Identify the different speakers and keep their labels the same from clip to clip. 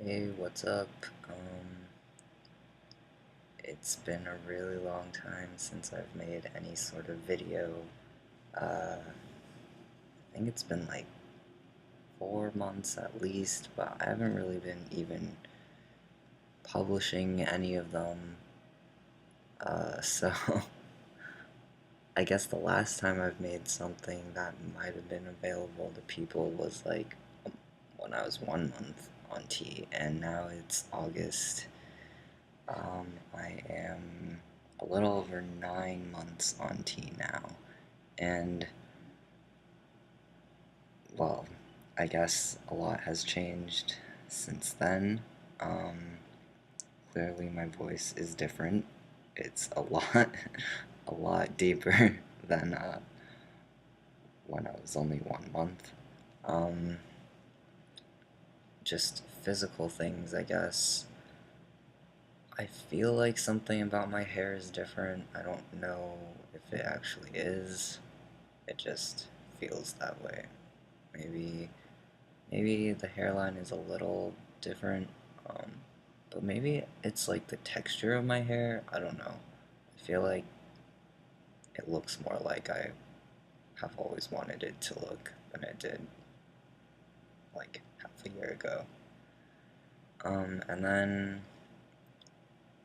Speaker 1: Hey, what's up? It's been a really long time since I've made any sort of video. I think it's been like 4 months at least, but I haven't really been even publishing any of them. So I guess the last time I've made something that might have been available to people was like when I was 1 month on T, and now it's August. I am a little over 9 months on T now, and well, I guess a lot has changed since then. Um, Clearly, my voice is different. It's a lot, a lot deeper than when I was only 1 month. Um, just physical things, I guess. I feel like something about my hair is different. I don't know if it actually is. It just feels that way. Maybe maybe the hairline is a little different, um, but maybe it's like the texture of my hair. I don't know. I feel like it looks more like I have always wanted it to look than it did like half a year ago. And then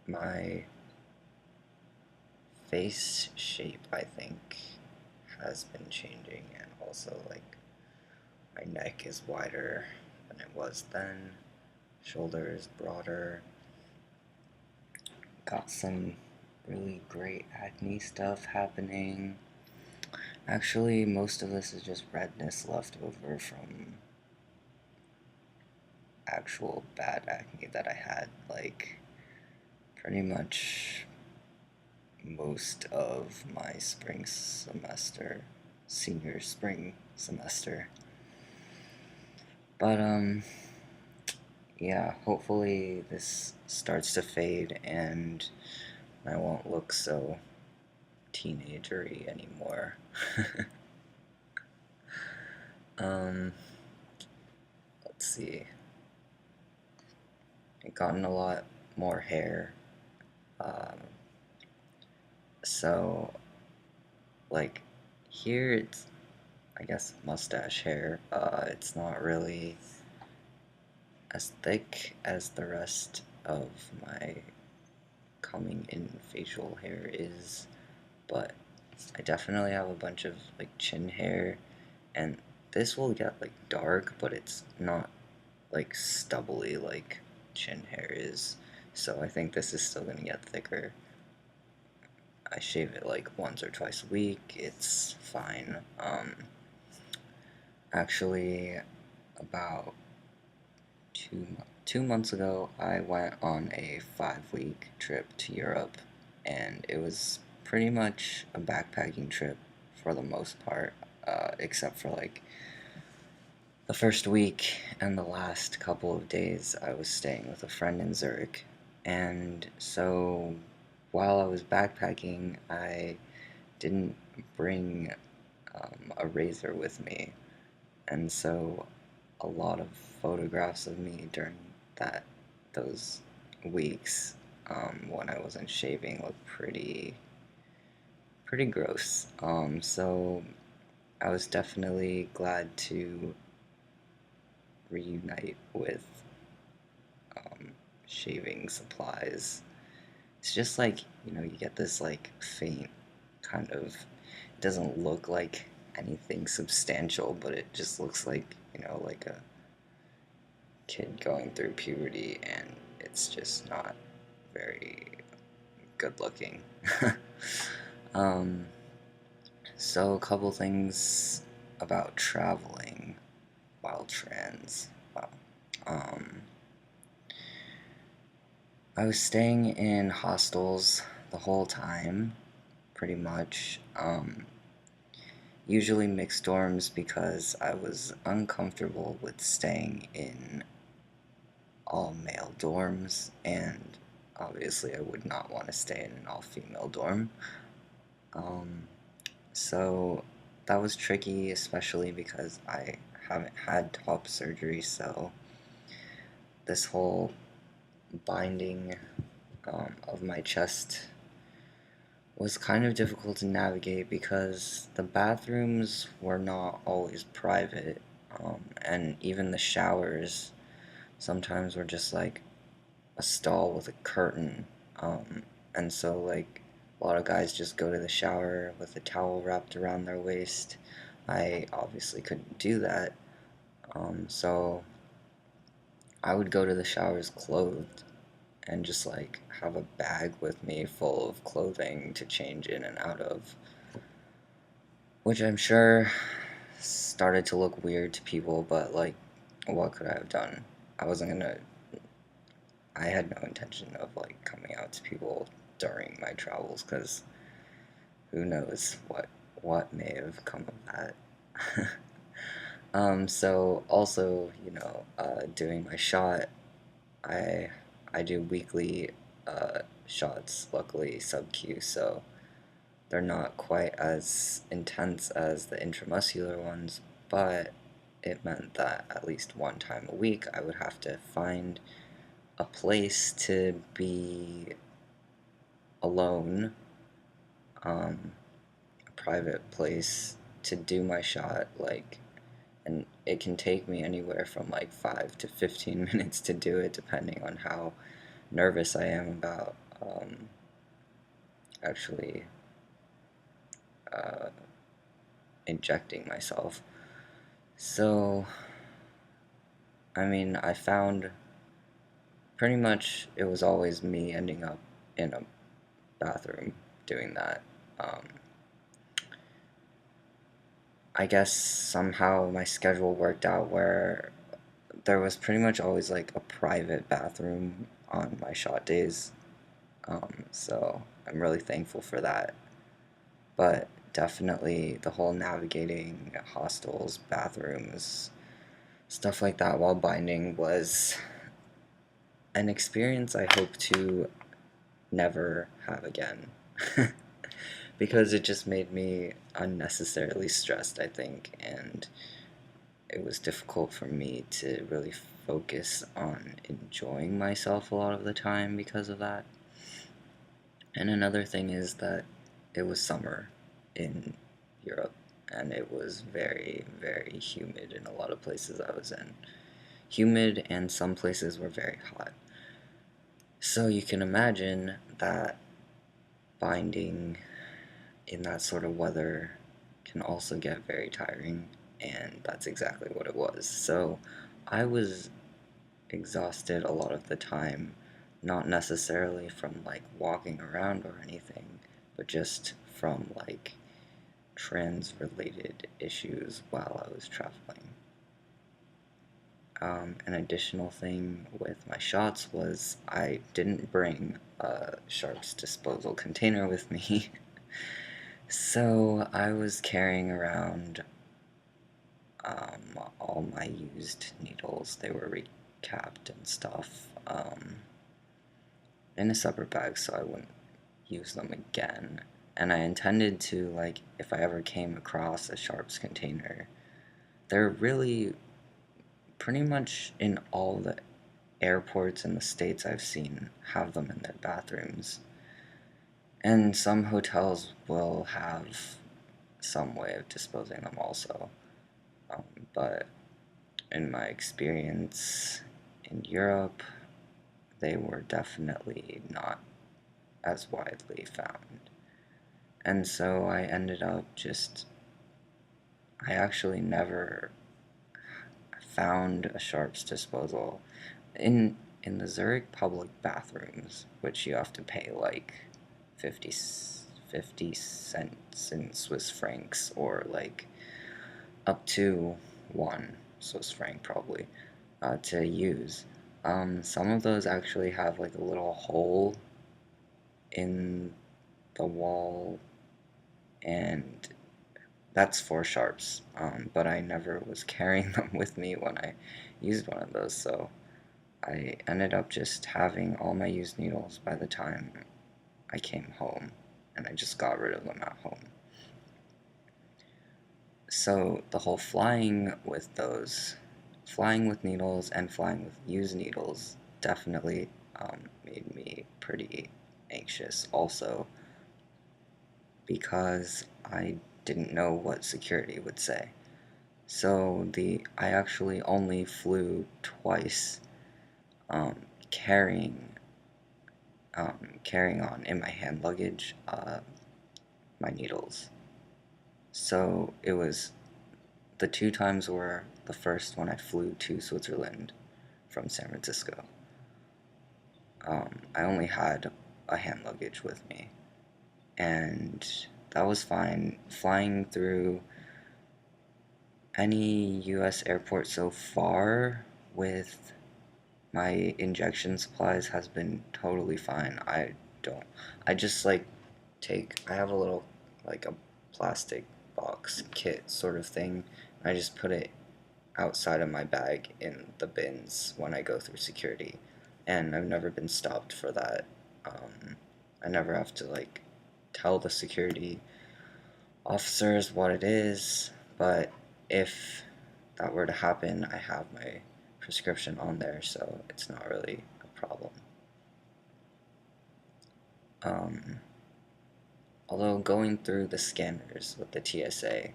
Speaker 1: my face shape, I think, has been changing, and also like my neck is wider than it was then, shoulders broader, got some really great acne stuff happening. Actually, most of this is just redness left over from actual bad acne that I had, like, pretty much most of my spring semester, senior spring semester. But, yeah, hopefully this starts to fade and I won't look so teenagery anymore. um, let's see. I've gotten a lot more hair. Um, so, like, here it's, I guess, mustache hair. It's not really as thick as the rest of my coming in facial hair is, but I definitely have a bunch of like chin hair, and this will get like dark, but it's not like stubbly like chin hair is. So I think this is still gonna get thicker. I shave it like once or twice a week. It's fine. Actually, about two months ago, I went on a 5 week trip to Europe, and it was pretty much a backpacking trip for the most part, except for like the first week and the last couple of days. I was staying with a friend in Zurich, and so while I was backpacking, I didn't bring a razor with me, and so a lot of photographs of me during those weeks when I wasn't shaving looked pretty gross. So I was definitely glad to reunite with um, shaving supplies. It's just like, you get this like faint kind of, it doesn't look like anything substantial, but it just looks like, like a kid going through puberty, and it's just not very good looking. um, so, a couple things about traveling while trans. Well, um, I was staying in hostels the whole time, pretty much. Usually mixed dorms because I was uncomfortable with staying in all male dorms, and obviously I would not want to stay in an all female dorm. Um, so that was tricky, especially because I haven't had top surgery, so this whole binding of my chest was kind of difficult to navigate because the bathrooms were not always private, and even the showers sometimes were just like a stall with a curtain, and so like a lot of guys just go to the shower with a towel wrapped around their waist. I obviously couldn't do that, so I would go to the showers clothed and just like have a bag with me full of clothing to change in and out of, which I'm sure started to look weird to people, but like, what could I have done? I wasn't gonna, I had no intention of like coming out to people during my travels because who knows what may have come of that. So also, doing my shot, I I do weekly shots, luckily sub Q, so they're not quite as intense as the intramuscular ones, but it meant that at least one time a week I would have to find a place to be alone, a private place to do my shot, like, and it can take me anywhere from like 5 to 15 minutes to do it, depending on how nervous I am about actually uh, injecting myself. So, I mean, I found pretty much it was always me ending up in a bathroom doing that. Um, I guess somehow my schedule worked out where there was pretty much always like a private bathroom on my shot days. So I'm really thankful for that. But definitely the whole navigating hostels, bathrooms, stuff like that while binding was an experience I hope to never have again. Because it just made me unnecessarily stressed, I think, and it was difficult for me to really focus on enjoying myself a lot of the time because of that. And another thing is that it was summer in Europe, and it was very, very humid in a lot of places I was in. Humid, and some places were very hot. So you can imagine that binding in that sort of weather can also get very tiring, and that's exactly what it was. So I was exhausted a lot of the time, not necessarily from like walking around or anything, but just from like trans related issues while I was traveling. An additional thing with my shots was I didn't bring a sharps disposal container with me. So I was carrying around all my used needles. They were recapped and stuff, in a separate bag so I wouldn't use them again. And I intended to, like, if I ever came across a sharps container, they're really pretty much in all the airports in the States I've seen have them in their bathrooms. And some hotels will have some way of disposing them also. But in my experience in Europe, they were definitely not as widely found. And so I ended up I actually never found a sharps disposal in the Zurich public bathrooms, which you have to pay like 50, 50 cents in Swiss francs, or like up to 1 Swiss franc probably, to use. Some of those actually have like a little hole in the wall, and that's for sharps. But I never was carrying them with me when I used one of those, so I ended up just having all my used needles by the time I came home, and I just got rid of them at home. So the whole flying with those flying with needles and flying with used needles definitely made me pretty anxious also because I didn't know what security would say. So I actually only flew twice, um, carrying carrying on in my hand luggage my needles. So it was the two times were the first when I flew to Switzerland from San Francisco. I only had a hand luggage with me, and that was fine. Flying through any US airport so far with my injection supplies has been totally fine. Don't, I just like I have a little, like a plastic box kit sort of thing. I just put it outside of my bag in the bins when I go through security, and I've never been stopped for that. I never have to like tell the security officers what it is, but if that were to happen, I have my prescription on there, so it's not really a problem. Um, Although going through the scanners with the TSA,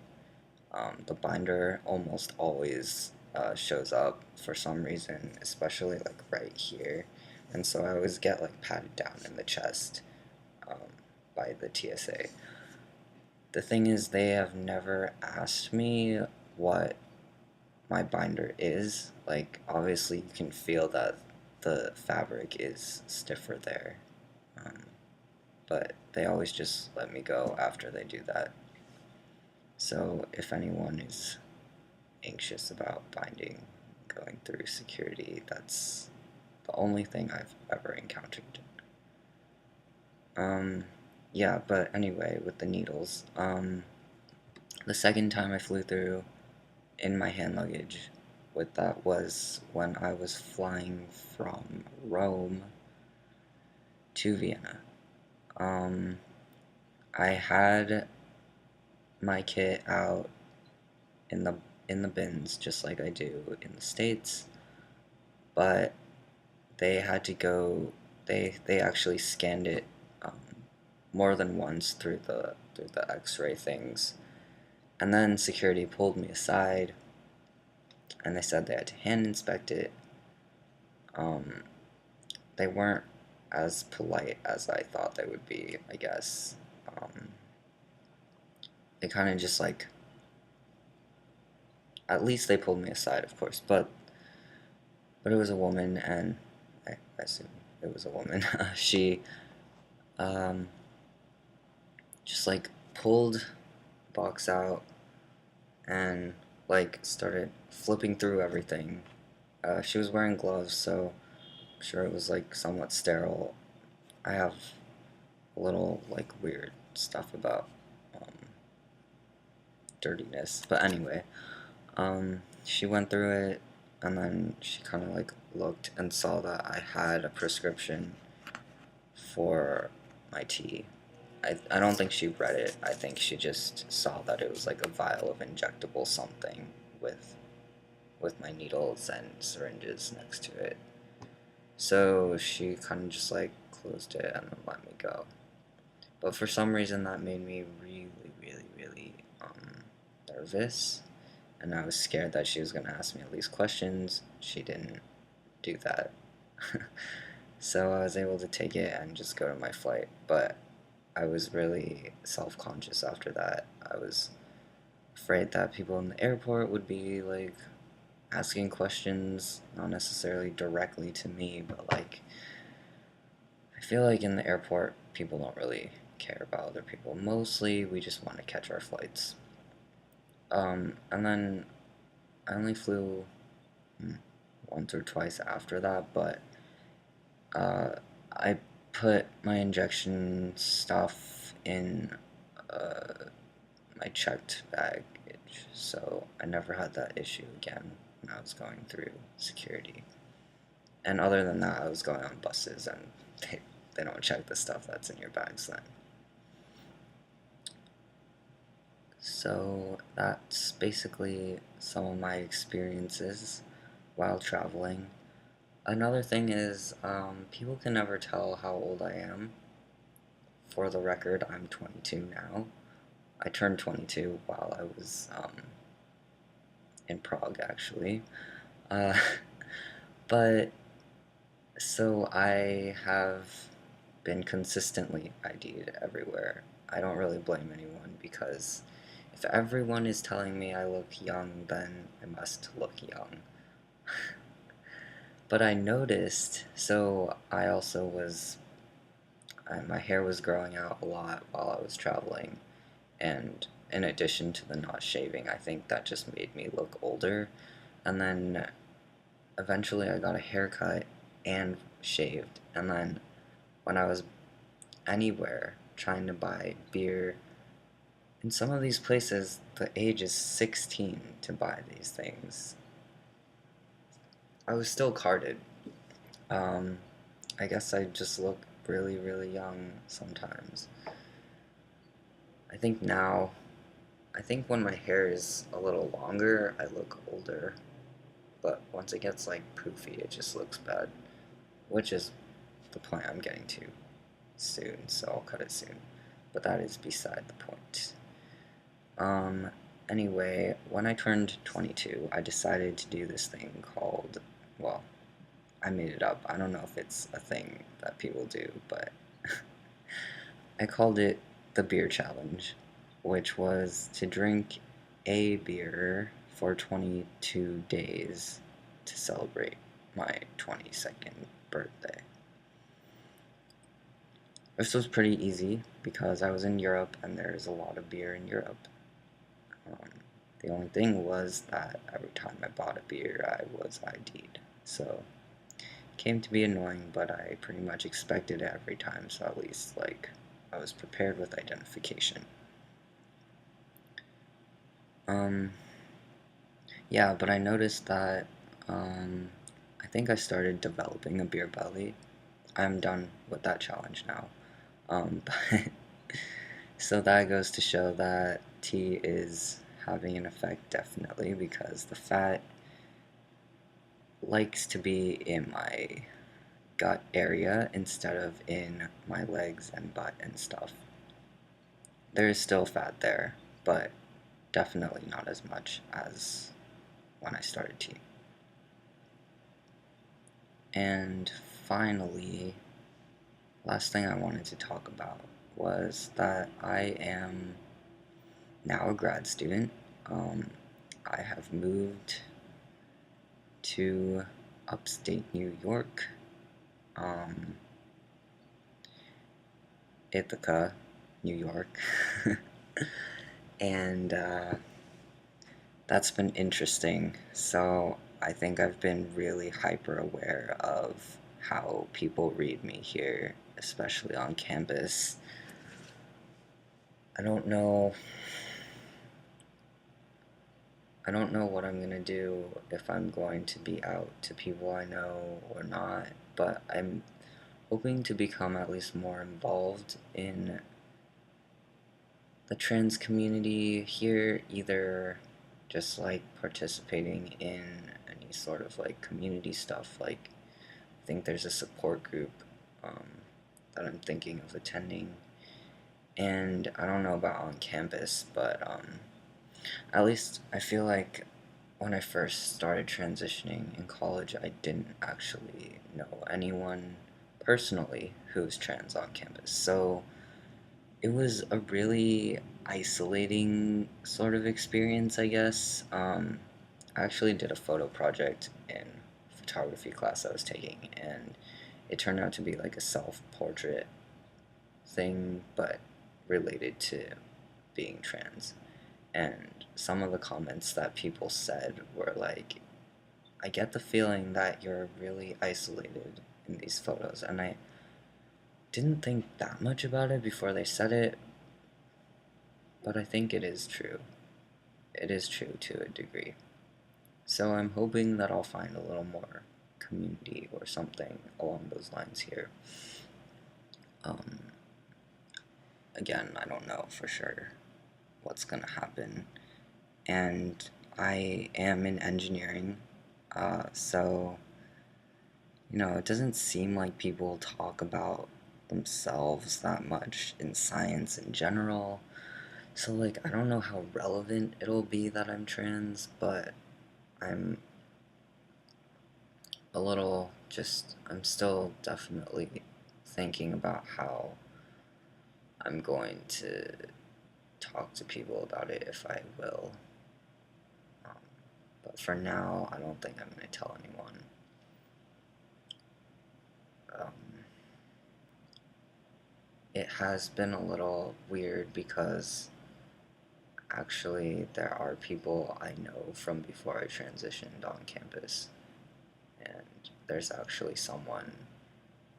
Speaker 1: the binder almost always shows up for some reason, especially like right here, and so I always get like patted down in the chest um, by the TSA. The thing is, they have never asked me what my binder is. Like, obviously, you can feel that the fabric is stiffer there, um, but they always just let me go after they do that. So, if anyone is anxious about binding going through security, that's the only thing I've ever encountered. Um, yeah, but anyway, with the needles, the second time I flew through in my hand luggage with that was when I was flying from Rome to Vienna. Um, I had my kit out in the bins just like I do in the States, but they had to go. They actually scanned it um, more than once through the X-ray things, and then security pulled me aside, and they said they had to hand inspect it. Um, they weren't as polite as I thought they would be, I guess. Um, they kind of just like, at least they pulled me aside, of course, but it was a woman, and I assume it was a woman. She um, just like pulled the box out and like started flipping through everything. She was wearing gloves, so I'm sure it was like somewhat sterile. I have a little like weird stuff about um, dirtiness, but anyway, she went through it, and then she kind of like looked and saw that I had a prescription for my tea. I don't think she read it. I think she just saw that it was like a vial of injectable something with my needles and syringes next to it. So she kind of just like closed it and then let me go. But for some reason that made me really, really, really nervous, and I was scared that she was gonna ask me all these questions. She didn't do that. So I was able to take it and just go to my flight. But I was really self-conscious after that. I was afraid that people in the airport would be like asking questions, not necessarily directly to me, but like I feel like in the airport people don't really care about other people. Mostly we just want to catch our flights. And then I only flew once or twice after that, but uh, I put my injection stuff in uh, my checked baggage, so I never had that issue again when I was going through security. And other than that, I was going on buses, and they don't check the stuff that's in your bags then. So that's basically some of my experiences. while traveling. Another thing is, people can never tell how old I am. For the record, I'm 22 now. I turned 22 while I was in Prague, actually. Uh, but so I have been consistently ID'd everywhere. I don't really blame anyone because if everyone is telling me I look young, then I must look young. But I noticed, so I also was, my hair was growing out a lot while I was traveling, and in addition to the not shaving, I think that just made me look older. And then eventually I got a haircut and shaved, and then when I was anywhere trying to buy beer, in some of these places, the age is 16 to buy these things. I was still carded. Um, I guess I just look really, really young sometimes. I think now, I think when my hair is a little longer, I look older. But once it gets like poofy, it just looks bad. Which is the point I'm getting to soon, so I'll cut it soon. But that is beside the point. Um, anyway, when I turned 22, I decided to do this thing called, well, I made it up. I don't know if it's a thing that people do, but I called it the beer challenge, which was to drink a beer for 22 days to celebrate my 22nd birthday. This was pretty easy because I was in Europe and there's a lot of beer in Europe. Um, the only thing was that every time I bought a beer, I was ID'd. So it came to be annoying, but I pretty much expected it every time, so at least, like, I was prepared with identification. Um, yeah, but I noticed that, I think I started developing a beer belly. I'm done with that challenge now. But so that goes to show that tea is having an effect, definitely, because the fat likes to be in my gut area instead of in my legs and butt and stuff. There is still fat there, but definitely not as much as when I started tea. And finally, last thing I wanted to talk about was that I am now a grad student. I have moved to upstate New York, um, Ithaca, New York, and that's been interesting. So I think I've been really hyper aware of how people read me here, especially on campus. I don't know. I don't know what I'm gonna do if I'm going to be out to people I know or not, but I'm hoping to become at least more involved in the trans community here, either just like participating in any sort of like community stuff. Like, I think there's a support group um, that I'm thinking of attending, and I don't know about on campus, but at least I feel like when I first started transitioning in college, I didn't actually know anyone personally who was trans on campus. So it was a really isolating sort of experience, I guess. I actually did a photo project in photography class I was taking, and it turned out to be like a self-portrait thing, but related to being trans. And some of the comments that people said were like, I get the feeling that you're really isolated in these photos, and I didn't think that much about it before they said it, but I think it is true. It is true to a degree. So I'm hoping that I'll find a little more community or something along those lines here. Um, Again, I don't know for sure what's gonna happen. And I am in engineering. So, it doesn't seem like people talk about themselves that much in science in general. So, like, I don't know how relevant it'll be that I'm trans, but I'm I'm still definitely thinking about how I'm going to talk to people about it if I will. Um, but for now, I don't think I'm going to tell anyone. Um, it has been a little weird because actually there are people I know from before I transitioned on campus, and there's actually someone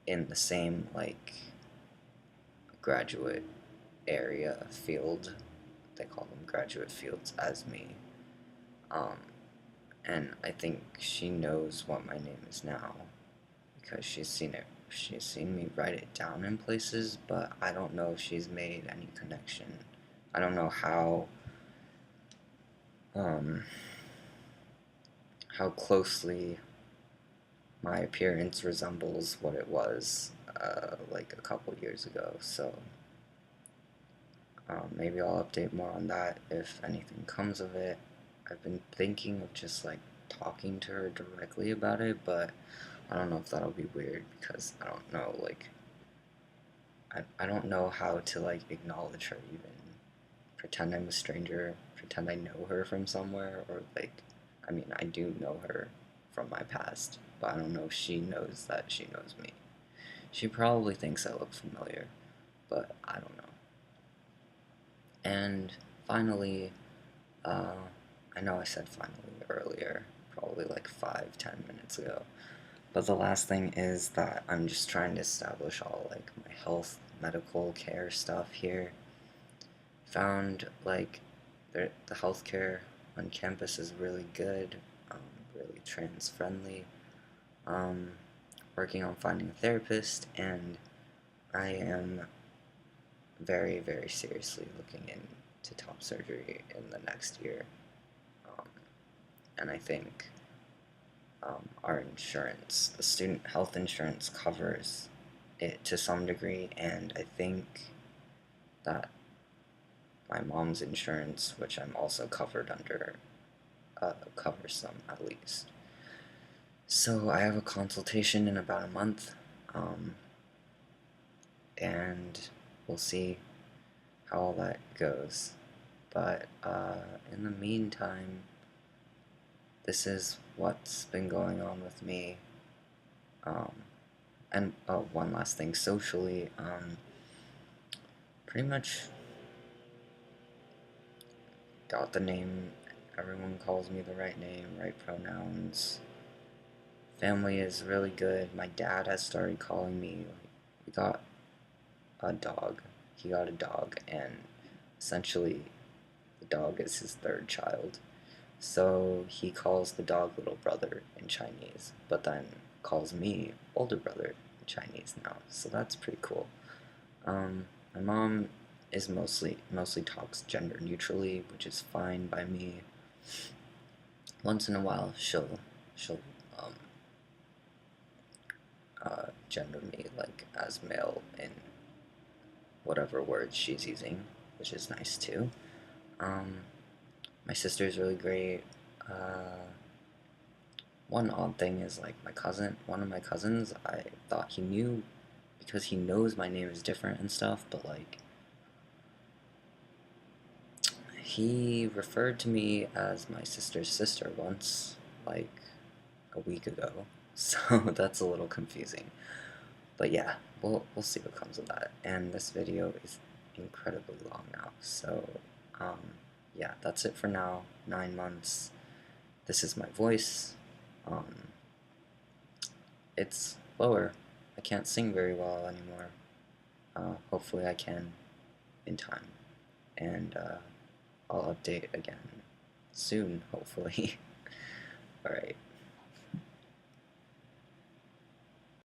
Speaker 1: in the same, like, graduate area field, they call them graduate fields, as me. Um, and I think she knows what my name is now because she's seen it. She's seen me write it down in places, but I don't know if she's made any connection. I don't know um, how closely my appearance resembles what it was like a couple years ago. So maybe I'll update more on that if anything comes of it. I've been thinking of just like talking to her directly about it, but I don't know if that'll be weird because I don't know, like, I don't know how to like acknowledge her even. Pretend I'm a stranger, pretend I know her from somewhere, or like, I mean, I do know her from my past, but I don't know if she knows that she knows me. She probably thinks I look familiar, but I don't know. And finally, uh, I know I said finally earlier, probably like 5, 10 minutes ago, but the last thing is that I'm just trying to establish all like my health, medical care stuff here. Found like the healthcare on campus is really good, really trans friendly. Um, Working on finding a therapist, and I am very, very seriously looking into top surgery in the next year. Um, and I think our insurance, the student health insurance, covers it to some degree, and I think that my mom's insurance, which I'm also covered under, covers some at least. So I have a consultation in about a month, um, and we'll see how all that goes. But in the meantime, this is what's been going on with me. Um, and one last thing, socially, pretty much got the name. Everyone calls me the right name, right pronouns. Family is really good. My dad has started calling me. We got a dog. He got a dog, and essentially, the dog is his third child. So he calls the dog little brother in Chinese, but then calls me older brother in Chinese now. So that's pretty cool. My mom is mostly talks gender neutrally, which is fine by me. Once in a while, she'll um, gender me like as male in whatever words she's using, which is nice too. Um, my sister's really great. One odd thing is like one of my cousins, I thought he knew because he knows my name is different and stuff, but like he referred to me as my sister's sister once, like a week ago. So that's a little confusing. But yeah, we'll see what comes of that. And this video is incredibly long now. So um, yeah, that's it for now. 9 months. This is my voice. Um, it's lower. I can't sing very well anymore. Hopefully I can in time. And I'll update again soon, hopefully. Alright.